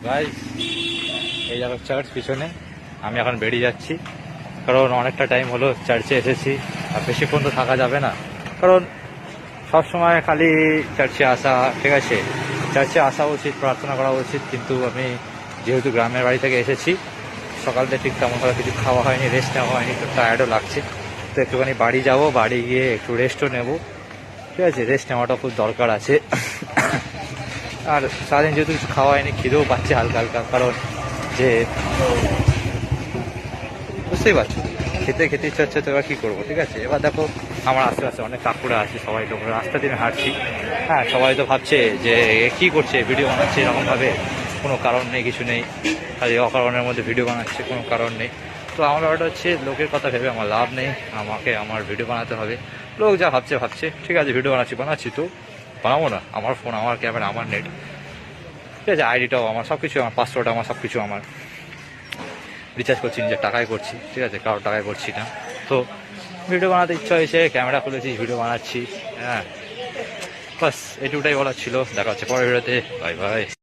Guys, এই যাবো church পিছনে। আমি এখন বেরিয়ে যাচ্ছি, কারণ অনেকটা টাইম হলো চার্চে এসেছি, আর বেশিক্ষণ তো থাকা যাবে না। কারণ সবসময় খালি চার্চে আসা, ঠিক আছে, চার্চে আসা উচিত, প্রার্থনা করা উচিত, কিন্তু আমি যেহেতু গ্রামের বাড়ি থেকে এসেছি, সকাল থেকে ঠিক তেমনভাবে কিছু খাওয়া হয়নি, রেস্ট নেওয়া হয়নি, তো টায়ার্ডও লাগছে। তো একটুখানি বাড়ি যাব, বাড়ি গিয়ে একটু রেস্টও নেব, ঠিক আছে, রেস্ট নেওয়াটা খুব দরকার আছে। আর সারাদিন যেহেতু কিছু খাওয়া হয়নি, খিদেও পাচ্ছে হালকা হালকা, কারণ যে বুঝতেই পারছো, খেতে খেতে ইচ্ছা হচ্ছে, তো এবার কী করবো, ঠিক আছে। এবার দেখো আমার আশেপাশে অনেক কাকুরা আছে, সবাই তো রাস্তা দিয়ে হাঁটছি। হ্যাঁ, সবাই তো ভাবছে যে এ কী করছে, ভিডিও বানাচ্ছে এরকমভাবে, কোনো কারণ নেই, কিছু নেই, খালি অকারণের মধ্যে ভিডিও বানাচ্ছে, কোনো কারণ নেই। তো আমার ব্যাপারটা হচ্ছে, লোকের কথা ভেবে আমার লাভ নেই, আমাকে আমার ভিডিও বানাতে হবে। লোক যা ভাবছে ভাবছে, ঠিক আছে, ভিডিও বানাচ্ছি তো বানাবো না, আমার ফোন, আমার ক্যামেরা, আমার নেট, ঠিক আছে, আইডিটাও আমার, সব কিছু আমার, পাসওয়ার্ড আমার, সব কিছু আমার। রিচার্জ করছি নিজের টাকায় করছি, ঠিক আছে, কারোর টাকায় করছি না। তো ভিডিও বানাতে ইচ্ছা হয়েছে, ক্যামেরা খুলেছি, ভিডিও বানাচ্ছি। হ্যাঁ, বাস এটুকুটাই বলার ছিল। দেখা হচ্ছে পরের ভিডিওতে। Bye bye.